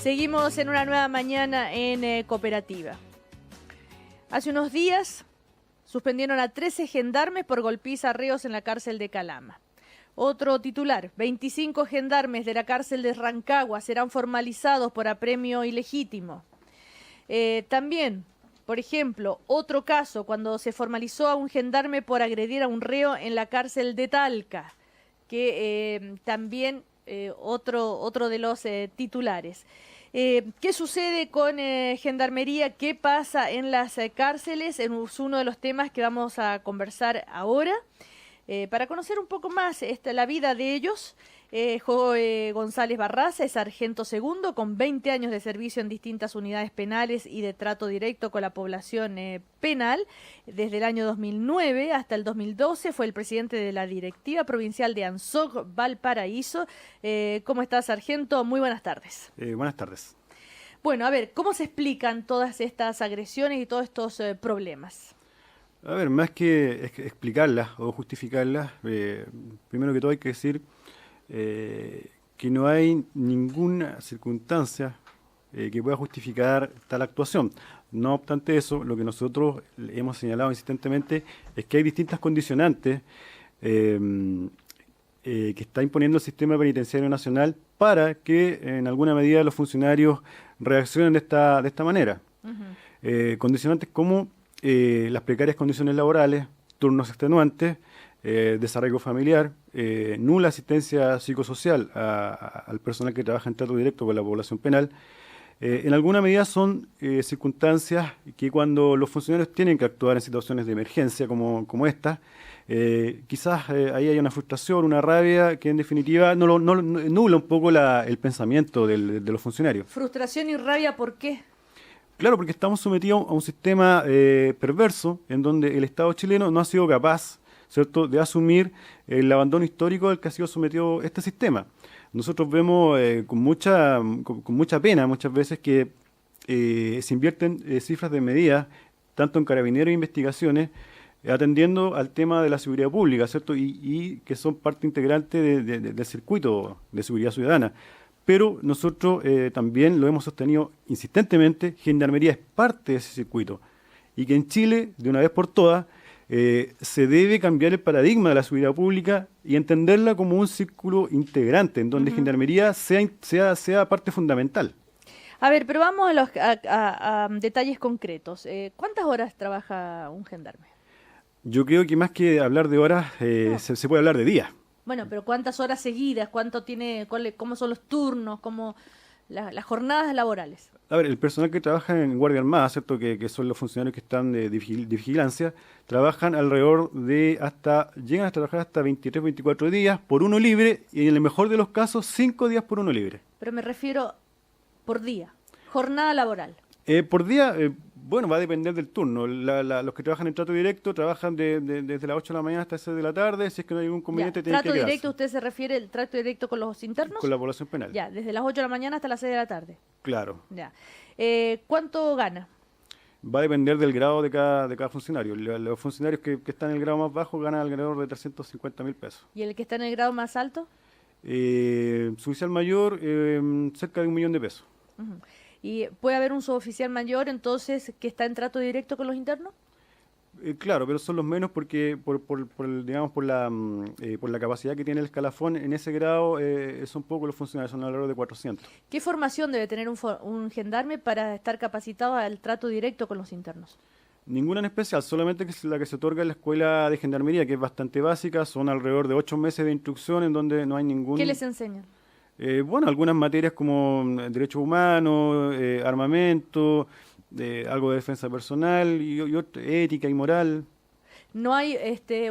Seguimos en una nueva mañana en Cooperativa. Hace unos días suspendieron a 13 gendarmes por golpiza a reos en la cárcel de Calama. Otro titular: 25 gendarmes de la cárcel de Rancagua serán formalizados por apremio ilegítimo. También, por ejemplo, otro caso cuando se formalizó a un gendarme por agredir a un reo en la cárcel de Talca, que también otro de los titulares. ¿Qué sucede con Gendarmería? ¿Qué pasa en las cárceles? Es uno de los temas que vamos a conversar ahora. Para conocer un poco más la vida de ellos, Joe González Barraza es sargento segundo con 20 años de servicio en distintas unidades penales y de trato directo con la población penal. Desde el año 2009 hasta el 2012 fue el presidente de la directiva provincial de ANSOC Valparaíso. ¿Cómo está, sargento? Muy buenas tardes. Buenas tardes. Bueno, a ver, ¿cómo se explican todas estas agresiones y todos estos problemas? A ver, más que explicarlas o justificarlas, primero que todo hay que decir que no hay ninguna circunstancia que pueda justificar tal actuación. No obstante eso, lo que nosotros hemos señalado insistentemente es que hay distintas condicionantes que está imponiendo el sistema penitenciario nacional para que en alguna medida los funcionarios reaccionen de esta manera. Condicionantes como las precarias condiciones laborales, turnos extenuantes, desarraigo familiar, nula asistencia psicosocial al personal que trabaja en trato directo con la población penal. En alguna medida son circunstancias que cuando los funcionarios tienen que actuar en situaciones de emergencia como esta, quizás ahí hay una frustración, una rabia que en definitiva nubla un poco el pensamiento de los funcionarios. Frustración y rabia, ¿por qué? Claro, porque estamos sometidos a un sistema perverso en donde el Estado chileno no ha sido capaz, ¿cierto?, de asumir el abandono histórico al que ha sido sometido este sistema. Nosotros vemos con mucha pena muchas veces que se invierten cifras de medidas, tanto en carabineros e investigaciones, atendiendo al tema de la seguridad pública, ¿cierto?, y que son parte integrante del circuito de seguridad ciudadana. Pero nosotros también lo hemos sostenido insistentemente, Gendarmería es parte de ese circuito y que en Chile, de una vez por todas, se debe cambiar el paradigma de la seguridad pública y entenderla como un círculo integrante en donde Gendarmería sea parte fundamental. A ver, pero vamos a detalles concretos. ¿Cuántas horas trabaja un gendarme? Yo creo que más que hablar de horas, se puede hablar de días. Bueno, pero ¿cuántas horas seguidas? ¿Cómo son los turnos? ¿Cómo las jornadas laborales? A ver, el personal que trabaja en Guardia Armada, ¿cierto?, que son los funcionarios que están de vigilancia, trabajan alrededor llegan a trabajar hasta 23, 24 días por uno libre y en el mejor de los casos 5 días por uno libre. Pero me refiero por día, jornada laboral. Por día, bueno, va a depender del turno. Los que trabajan en trato directo trabajan desde las 8 de la mañana hasta las 6 de la tarde. Si es que no hay ningún conveniente, tienen que quedarse. ¿Trato directo usted se refiere al trato directo con los internos? Con la población penal. Ya, desde las 8 de la mañana hasta las 6 de la tarde. Claro. Ya. ¿Cuánto gana? Va a depender del grado de cada funcionario. Los funcionarios que están en el grado más bajo ganan alrededor de 350.000 pesos. ¿Y el que está en el grado más alto? Suboficial mayor, cerca de 1 millón de pesos. ¿Y puede haber un suboficial mayor, entonces, que está en trato directo con los internos? Claro, pero son los menos porque por la capacidad que tiene el escalafón en ese grado son pocos los funcionarios, son alrededor de 400. ¿Qué formación debe tener un gendarme para estar capacitado al trato directo con los internos? Ninguna en especial, solamente la que se otorga en la escuela de gendarmería, que es bastante básica, son alrededor de 8 meses de instrucción en donde no hay ningún... ¿Qué les enseñan? Bueno, algunas materias como derechos humanos, armamento, algo de defensa personal y ética y moral. ¿No hay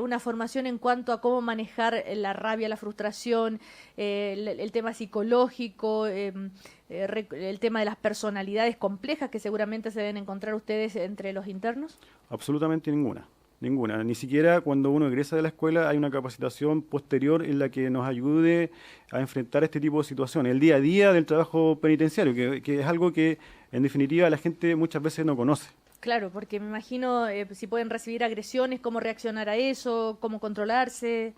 una formación en cuanto a cómo manejar la rabia, la frustración, el tema psicológico, el tema de las personalidades complejas que seguramente se deben encontrar ustedes entre los internos? Absolutamente ninguna. Ninguna, ni siquiera cuando uno egresa de la escuela hay una capacitación posterior en la que nos ayude a enfrentar este tipo de situaciones, el día a día del trabajo penitenciario, que es algo que en definitiva la gente muchas veces no conoce. Claro, porque me imagino si pueden recibir agresiones, cómo reaccionar a eso, cómo controlarse.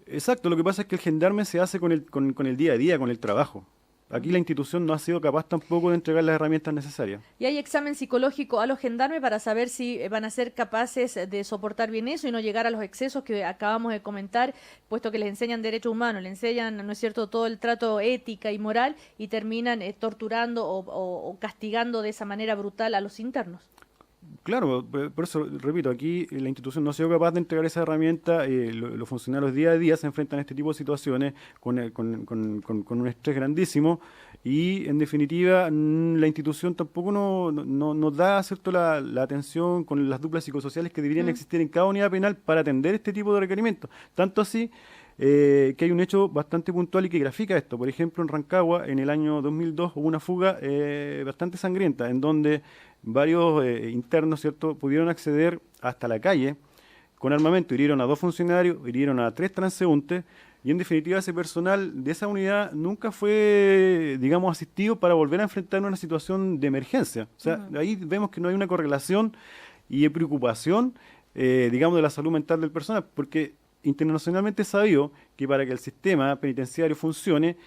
Exacto, lo que pasa es que el gendarme se hace con el día a día, con el trabajo. Aquí la institución no ha sido capaz tampoco de entregar las herramientas necesarias. ¿Y hay examen psicológico a los gendarmes para saber si van a ser capaces de soportar bien eso y no llegar a los excesos que acabamos de comentar, puesto que les enseñan derechos humanos, les enseñan, ¿no es cierto?, todo el trato ética y moral y terminan torturando o castigando de esa manera brutal a los internos? Claro, por eso, repito, aquí la institución no ha sido capaz de entregar esa herramienta, los funcionarios día a día se enfrentan a este tipo de situaciones con un estrés grandísimo y, en definitiva, la institución tampoco nos da, ¿cierto?, la atención con las duplas psicosociales que deberían existir en cada unidad penal para atender este tipo de requerimientos. Tanto así que hay un hecho bastante puntual y que grafica esto. Por ejemplo, en Rancagua, en el año 2002, hubo una fuga bastante sangrienta, en donde varios internos, ¿cierto?, pudieron acceder hasta la calle con armamento. Hirieron a 2 funcionarios, hirieron a 3 transeúntes, y en definitiva ese personal de esa unidad nunca fue, digamos, asistido para volver a enfrentar una situación de emergencia. O sea, ahí vemos que no hay una correlación y preocupación, digamos, de la salud mental del personal, porque internacionalmente es sabido que para que el sistema penitenciario funcione,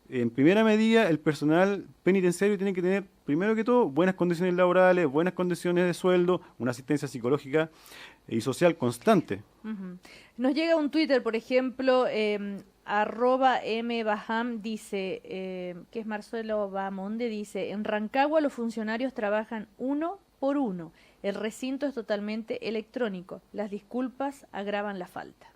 en primera medida, el personal penitenciario tiene que tener, primero que todo, buenas condiciones laborales, buenas condiciones de sueldo, una asistencia psicológica y social constante. Nos llega un Twitter, por ejemplo, @mbaham dice, que es Marcelo Bamonde, dice: en Rancagua los funcionarios trabajan 1 por 1. El recinto es totalmente electrónico. Las disculpas agravan la falta.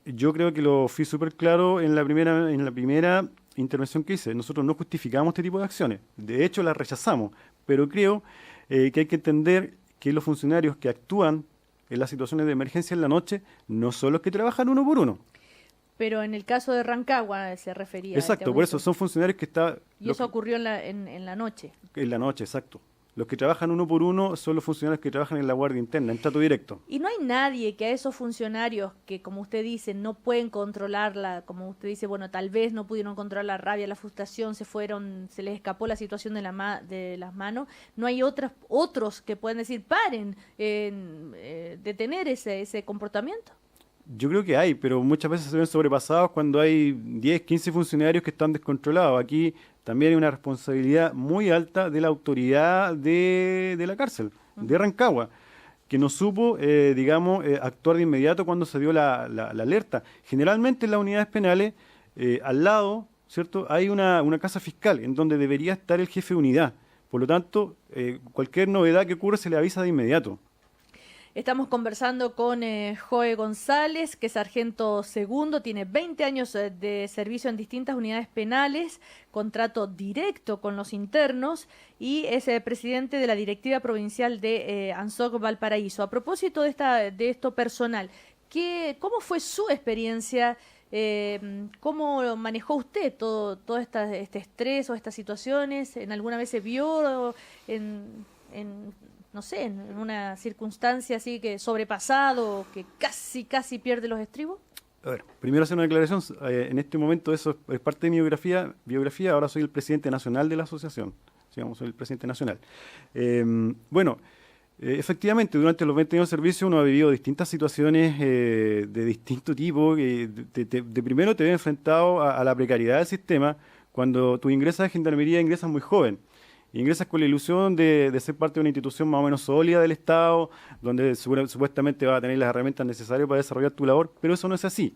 Yo creo que lo fui súper claro en la primera intervención que hice. Nosotros no justificamos este tipo de acciones. De hecho, las rechazamos. Pero creo que hay que entender que los funcionarios que actúan en las situaciones de emergencia en la noche no son los que trabajan 1 por 1. Pero en el caso de Rancagua se refería. Exacto, por eso son funcionarios que están... Y eso ocurrió en la noche. En la noche, exacto. Los que trabajan 1 por 1 son los funcionarios que trabajan en la guardia interna, en trato directo. Y no hay nadie que a esos funcionarios que, como usted dice, no pueden controlarla, como usted dice, bueno, tal vez no pudieron controlar la rabia, la frustración, se les escapó la situación de las manos, no hay otros que pueden decir, paren, detener ese comportamiento. Yo creo que hay, pero muchas veces se ven sobrepasados cuando hay 10, 15 funcionarios que están descontrolados. Aquí también hay una responsabilidad muy alta de la autoridad de la cárcel, de Rancagua, que no supo, actuar de inmediato cuando se dio la alerta. Generalmente en las unidades penales, al lado, ¿cierto?, hay una casa fiscal en donde debería estar el jefe de unidad. Por lo tanto, cualquier novedad que ocurra se le avisa de inmediato. Estamos conversando con Joe González, que es sargento segundo, tiene 20 años de servicio en distintas unidades penales, contrato directo con los internos y es presidente de la directiva provincial de ANSOC Valparaíso. A propósito de esto personal, ¿cómo fue su experiencia? ¿Cómo manejó usted todo este estrés o estas situaciones? ¿En alguna vez se vio no sé, en una circunstancia así que sobrepasado, que casi pierde los estribos? A ver, primero hacer una declaración. En este momento eso es parte de mi biografía. Ahora soy el presidente nacional de la asociación. Digamos, soy el presidente nacional. Efectivamente, durante los 20 años de servicio uno ha vivido distintas situaciones de distinto tipo. Primero te ves enfrentado a la precariedad del sistema. Cuando tú ingresas a Gendarmería, ingresas muy joven. Ingresas con la ilusión de ser parte de una institución más o menos sólida del Estado, donde supuestamente vas a tener las herramientas necesarias para desarrollar tu labor, pero eso no es así.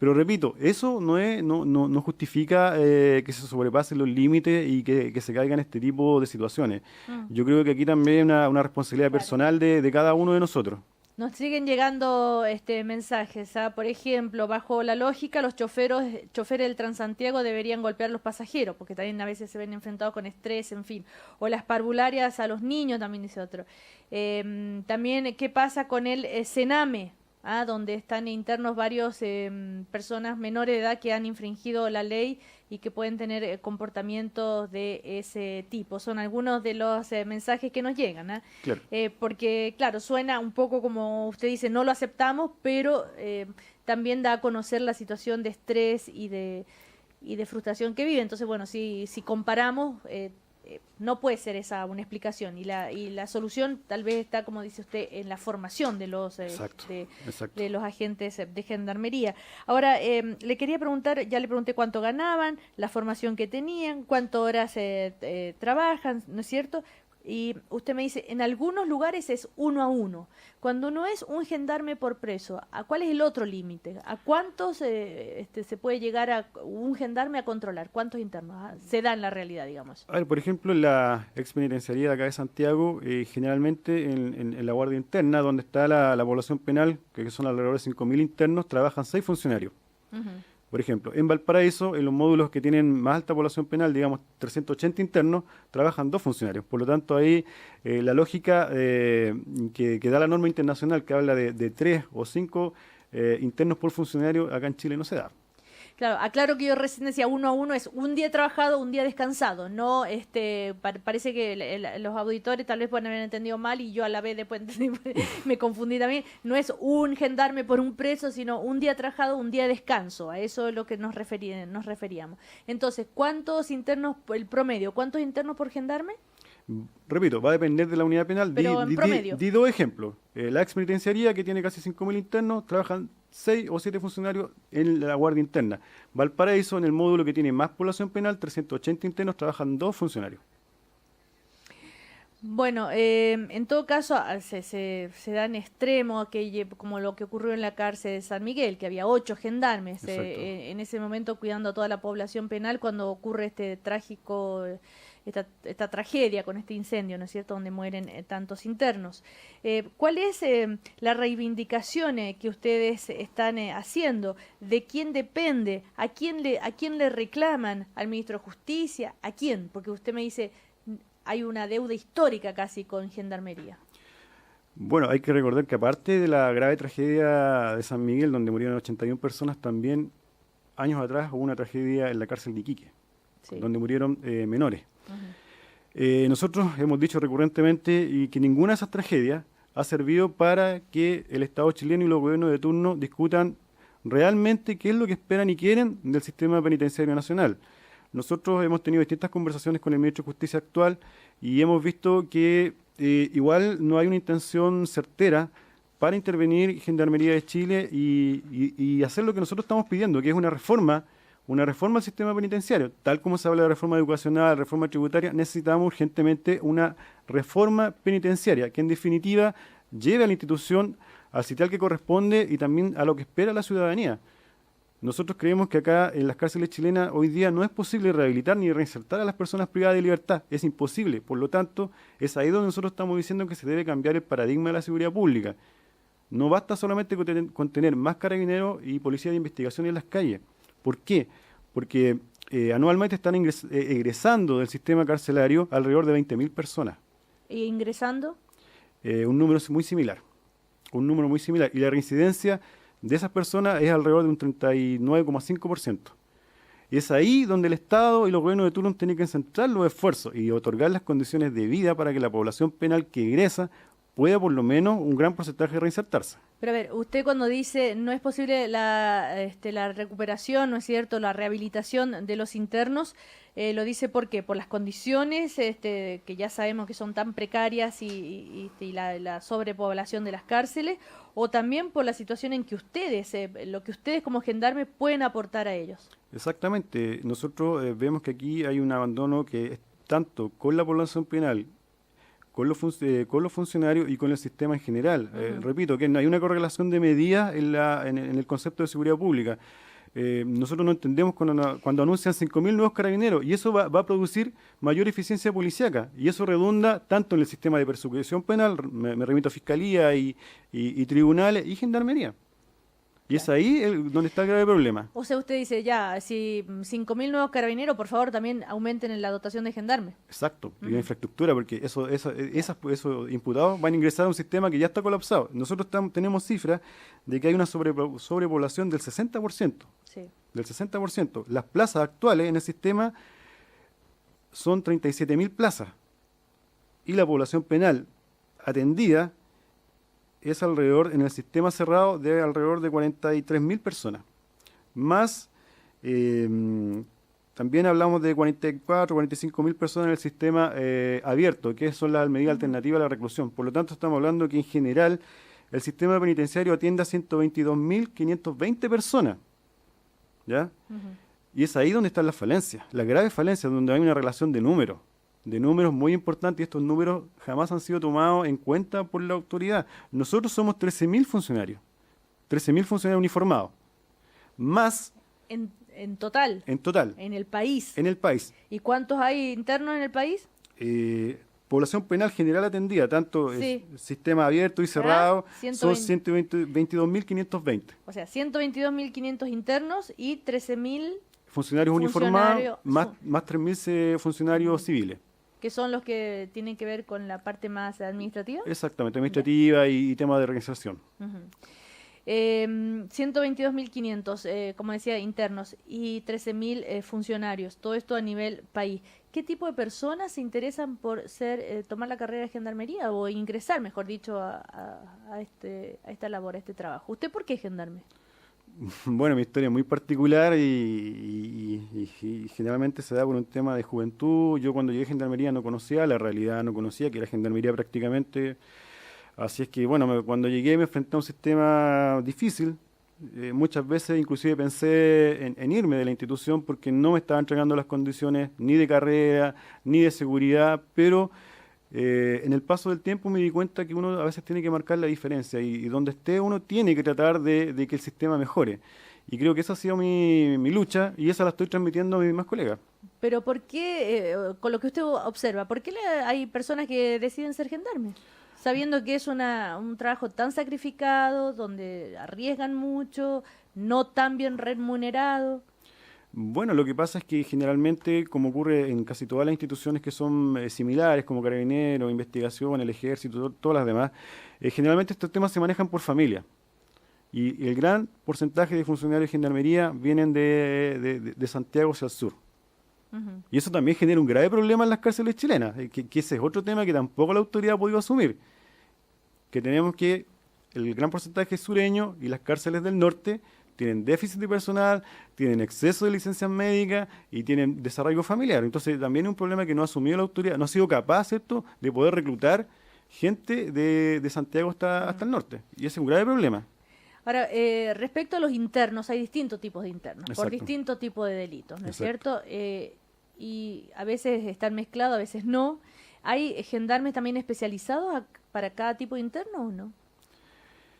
Pero repito, eso no justifica que se sobrepasen los límites y que se caigan este tipo de situaciones. Yo creo que aquí también hay una responsabilidad personal de cada uno de nosotros. Nos siguen llegando mensajes. Por ejemplo, bajo la lógica, los choferes del Transantiago deberían golpear a los pasajeros, porque también a veces se ven enfrentados con estrés, en fin. O las parvularias a los niños, también dice otro. También, ¿qué pasa con el Sename? Donde están internos varios personas menores de edad que han infringido la ley y que pueden tener comportamientos de ese tipo. Son algunos de los mensajes que nos llegan. Claro. Porque, claro, suena un poco como usted dice, no lo aceptamos, pero también da a conocer la situación de estrés y de frustración que vive. Entonces, bueno, si comparamos, no puede ser esa una explicación. Y la solución tal vez está, como dice usted, en la formación de los, Exacto. de los agentes de gendarmería. Ahora, le quería preguntar, ya le pregunté cuánto ganaban, la formación que tenían, cuántas horas trabajan, ¿no es cierto? Y usted me dice, en algunos lugares es 1 a 1. Cuando no es un gendarme por preso, ¿a cuál es el otro límite? ¿A cuántos se puede llegar a un gendarme a controlar? ¿Cuántos internos se da en la realidad, digamos? A ver, por ejemplo, en la expenitenciaría de acá de Santiago, generalmente en la guardia interna, donde está la población penal, que son alrededor de 5.000 internos, trabajan 6 funcionarios. Ujú. Por ejemplo, en Valparaíso, en los módulos que tienen más alta población penal, digamos 380 internos, trabajan 2 funcionarios. Por lo tanto, ahí la lógica que da la norma internacional, que habla de 3 o 5 internos por funcionario, acá en Chile no se da. Claro, aclaro que yo recién decía 1 a 1 es un día trabajado, un día descansado. No, parece que los auditores tal vez pueden haber entendido mal y yo a la vez después me confundí también. No es un gendarme por un preso, sino un día trabajado, un día de descanso. A eso es lo que nos referíamos. Entonces, ¿cuántos internos, el promedio, cuántos internos por gendarme? Repito, va a depender de la unidad penal. Pero en promedio. Di 2 ejemplos. La expenitenciaría, que tiene casi 5.000 internos, trabajan 6 o 7 funcionarios en la guardia interna. Valparaíso, en el módulo que tiene más población penal, 380 internos, trabajan 2 funcionarios. Bueno, en todo caso se da en extremo como lo que ocurrió en la cárcel de San Miguel, que había 8 gendarmes en ese momento cuidando a toda la población penal cuando ocurre este trágico, esta tragedia con este incendio, ¿no es cierto?, donde mueren tantos internos. ¿Cuál es la reivindicación que ustedes están haciendo? ¿De quién depende? ¿A quién le reclaman? ¿Al ministro de Justicia? ¿A quién? Porque usted me dice hay una deuda histórica casi con Gendarmería. Bueno, hay que recordar que aparte de la grave tragedia de San Miguel, donde murieron 81 personas, también años atrás hubo una tragedia en la cárcel de Iquique, Sí. donde murieron menores. Ujú. Nosotros hemos dicho recurrentemente y que ninguna de esas tragedias ha servido para que el Estado chileno y los gobiernos de turno discutan realmente qué es lo que esperan y quieren del sistema penitenciario nacional. Nosotros hemos tenido distintas conversaciones con el ministro de Justicia actual y hemos visto que igual no hay una intención certera para intervenir Gendarmería de Chile y hacer lo que nosotros estamos pidiendo, que es una reforma al sistema penitenciario. Tal como se habla de reforma educacional, reforma tributaria, necesitamos urgentemente una reforma penitenciaria que en definitiva lleve a la institución al sitial que corresponde y también a lo que espera la ciudadanía. Nosotros creemos que acá en las cárceles chilenas hoy día no es posible rehabilitar ni reinsertar a las personas privadas de libertad. Es imposible. Por lo tanto, es ahí donde nosotros estamos diciendo que se debe cambiar el paradigma de la seguridad pública. No basta solamente con tener más carabineros y policía de investigación en las calles. ¿Por qué? Porque anualmente están egresando del sistema carcelario alrededor de 20.000 personas. ¿Y ingresando? Un número muy similar. Un número muy similar. Y la reincidencia de esas personas es alrededor de un 39,5%. Y es ahí donde el Estado y los gobiernos de turno tienen que centrar los esfuerzos y otorgar las condiciones de vida para que la población penal que egresa pueda por lo menos un gran porcentaje reinsertarse. Pero a ver, usted cuando dice no es posible la recuperación, ¿no es cierto?, la rehabilitación de los internos, lo dice ¿por qué? Por las condiciones que ya sabemos que son tan precarias y la sobrepoblación de las cárceles, o también por la situación en que ustedes, lo que ustedes como gendarmes pueden aportar a ellos. Exactamente. Nosotros vemos que aquí hay un abandono que es tanto con la población penal, con los funcionarios y con el sistema en general. Repito, que no hay una correlación de medidas en el concepto de seguridad pública. Nosotros no entendemos cuando anuncian 5.000 nuevos carabineros y eso va a producir mayor eficiencia policíaca y eso redunda tanto en el sistema de persecución penal, me remito a Fiscalía y tribunales y Gendarmería. Y es ahí donde está el grave problema. O sea, usted dice, ya, si 5.000 nuevos carabineros, por favor, también aumenten en la dotación de gendarmes. Exacto, y la infraestructura, porque esos imputados van a ingresar a un sistema que ya está colapsado. Nosotros tenemos cifras de que hay una sobrepoblación del 60%. Sí. Del 60%. Las plazas actuales en el sistema son 37.000 plazas. Y la población penal atendida es alrededor, en el sistema cerrado, de alrededor de 43.000 personas. Más también hablamos de 44, 45 mil personas en el sistema abierto, que son las medidas alternativas a la reclusión. Por lo tanto, estamos hablando que en general el sistema penitenciario atiende a 122.520 personas, ¿ya? Y es ahí donde están las falencias, las graves falencias, donde hay una relación de números muy importantes, y estos números jamás han sido tomados en cuenta por la autoridad. Nosotros somos 13.000 funcionarios uniformados, más... En total. En total. En el país. En el país. ¿Y cuántos hay internos en el país? Población penal general atendida, tanto Sí. sistema abierto y cerrado, son 120. 122.520. O sea, 122.500 internos y 13.000 funcionarios uniformados, más 3.000 funcionarios civiles. que son los que tienen que ver con la parte más administrativa. Exactamente, administrativa y tema de organización. 122.500, como decía, internos y 13.000 funcionarios. Todo esto a nivel país. ¿Qué tipo de personas se interesan por tomar la carrera de gendarmería o ingresar, mejor dicho, a esta labor, a este trabajo? ¿Usted por qué es gendarme? Bueno, mi historia es muy particular y generalmente se da por un tema de juventud. Yo cuando llegué a gendarmería no conocía la realidad, no conocía que era gendarmería prácticamente. Así es que, bueno, cuando llegué me enfrenté a un sistema difícil. Muchas veces inclusive pensé en irme de la institución porque no me estaban entregando las condiciones ni de carrera, ni de seguridad, pero en el paso del tiempo me di cuenta que uno a veces tiene que marcar la diferencia y donde esté uno tiene que tratar de que el sistema mejore. Y creo que esa ha sido mi lucha y esa la estoy transmitiendo a mis demás colegas. Pero ¿por qué, con lo que usted observa, por qué hay personas que deciden ser gendarmes? Sabiendo que es un trabajo tan sacrificado, donde arriesgan mucho, no tan bien remunerado. Bueno, lo que pasa es que generalmente, como ocurre en casi todas las instituciones que son similares, como Carabineros, Investigación, el Ejército, todas las demás, generalmente estos temas se manejan por familia. Y el gran porcentaje de funcionarios de gendarmería vienen de Santiago hacia el sur. Y eso también genera un grave problema en las cárceles chilenas, que ese es otro tema que tampoco la autoridad ha podido asumir. Que tenemos que el gran porcentaje es sureño y las cárceles del norte tienen déficit de personal, tienen exceso de licencias médicas y tienen desarraigo familiar. Entonces también es un problema que no ha asumido la autoridad, no ha sido capaz, ¿cierto?, de poder reclutar gente de Santiago hasta el norte. Y ese es un grave problema. Ahora, respecto a los internos, hay distintos tipos de internos, Exacto. por distintos tipos de delitos, ¿no es Exacto. cierto? Y a veces están mezclados, a veces no. ¿Hay gendarmes también especializados para cada tipo de interno o no?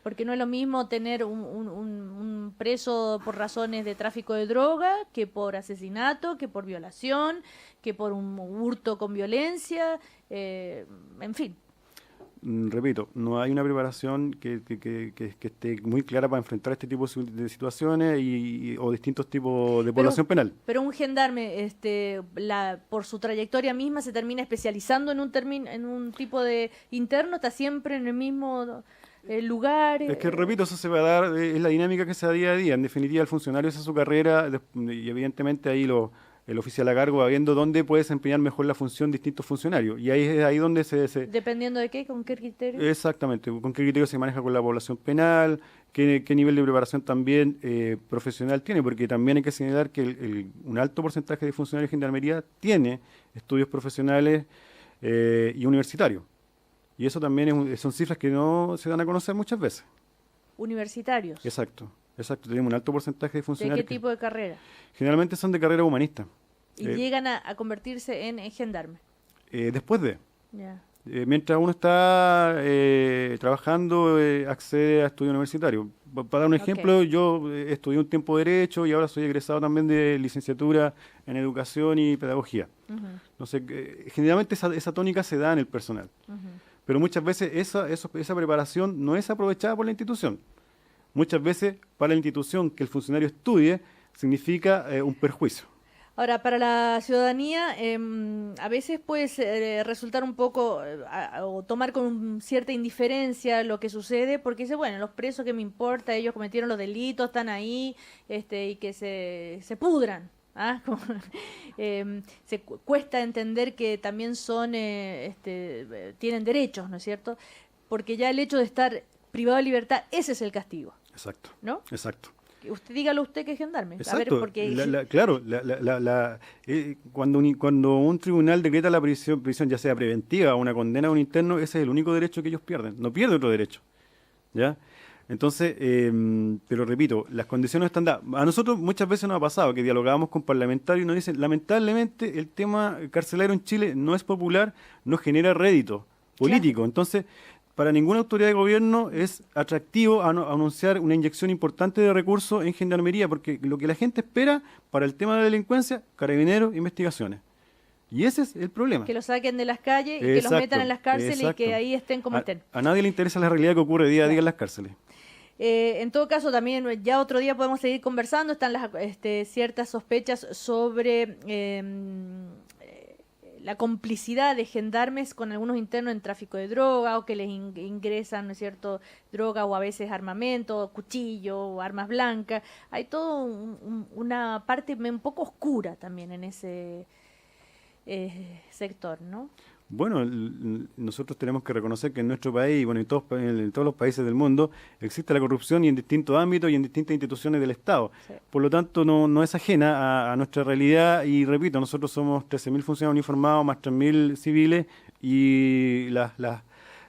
Porque no es lo mismo tener un preso por razones de tráfico de droga que por asesinato, que por violación, que por un hurto con violencia, en fin. Repito, no hay una preparación que esté muy clara para enfrentar este tipo de situaciones o distintos tipos de población penal. Pero un gendarme, por su trayectoria misma, se termina especializando en un tipo de interno, está siempre en el mismo lugar. Es que, repito, eso se va a dar, es la dinámica que se da día a día. En definitiva, el funcionario hace su carrera y evidentemente ahí el oficial a cargo va viendo dónde puede desempeñar mejor la función distintos funcionarios. Y ahí es ahí donde ¿Dependiendo de qué? ¿Con qué criterio? Exactamente, con qué criterio se maneja con la población penal, qué nivel de preparación también profesional tiene, porque también hay que señalar que un alto porcentaje de funcionarios de gendarmería tiene estudios profesionales y universitarios. Y eso también son cifras que no se dan a conocer muchas veces. ¿Universitarios? Exacto. Tenemos un alto porcentaje de funcionarios. ¿De qué tipo de carrera? Generalmente son de carrera humanista. Y llegan a convertirse en gendarme. Después de. Ya. Mientras uno está trabajando, accede a estudio universitario. Para dar un ejemplo, yo estudié un tiempo Derecho y ahora soy egresado también de licenciatura en Educación y Pedagogía. Entonces, generalmente esa tónica se da en el personal. Pero muchas veces esa preparación no es aprovechada por la institución. Muchas veces para la institución que el funcionario estudie significa un perjuicio. Ahora, para la ciudadanía, a veces puede resultar un poco, o tomar con cierta indiferencia lo que sucede, porque dice, bueno, los presos, ¿qué me importa? Ellos cometieron los delitos, están ahí, y que se pudran. ¿Ah? Cuesta entender que también tienen derechos, ¿no es cierto? Porque ya el hecho de estar privado de libertad, ese es el castigo. Exacto. ¿No? Exacto. Usted dígalo usted que es gendarme. Exacto. A ver, porque... Claro, cuando un tribunal decreta la prisión, ya sea preventiva o una condena a un interno, ese es el único derecho que ellos pierden. No pierde otro derecho. ¿Ya? Entonces, pero repito, las condiciones están dadas. A nosotros muchas veces nos ha pasado que dialogábamos con parlamentarios y nos dicen, lamentablemente el tema carcelario en Chile no es popular, no genera rédito político. Claro. Entonces, para ninguna autoridad de gobierno es atractivo anunciar una inyección importante de recursos en gendarmería, porque lo que la gente espera para el tema de la delincuencia, carabineros, investigaciones. Y ese es el problema. Que los saquen de las calles y que los metan en las cárceles y que ahí estén como estén. A nadie le interesa la realidad que ocurre día a día en las cárceles. En todo caso, también ya otro día podemos seguir conversando. Están las ciertas sospechas sobre la complicidad de gendarmes con algunos internos en tráfico de droga, o que les ingresan, ¿no es cierto?, droga o a veces armamento, cuchillo o armas blancas. Hay todo una parte un poco oscura también en ese sector, ¿no? Bueno, nosotros tenemos que reconocer que en nuestro país, bueno, en todos los países del mundo, existe la corrupción y en distintos ámbitos y en distintas instituciones del Estado. Sí. Por lo tanto, no es ajena a nuestra realidad y, repito, nosotros somos 13.000 funcionarios uniformados, más 3.000 civiles y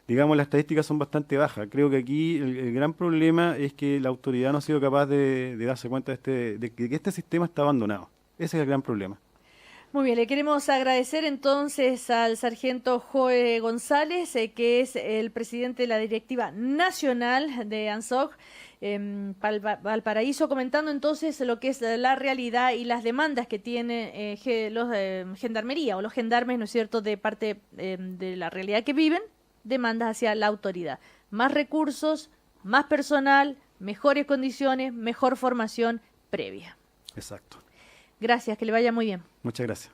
digamos, las estadísticas son bastante bajas. Creo que aquí el gran problema es que la autoridad no ha sido capaz de darse cuenta de que este sistema está abandonado. Ese es el gran problema. Muy bien, le queremos agradecer entonces al sargento Joe González, que es el presidente de la directiva nacional de ANSOC, Valparaíso, comentando entonces lo que es la realidad y las demandas que tiene los gendarmería o los gendarmes, ¿no es cierto?, de parte de la realidad que viven, demandas hacia la autoridad. Más recursos, más personal, mejores condiciones, mejor formación previa. Exacto. Gracias, que le vaya muy bien. Muchas gracias.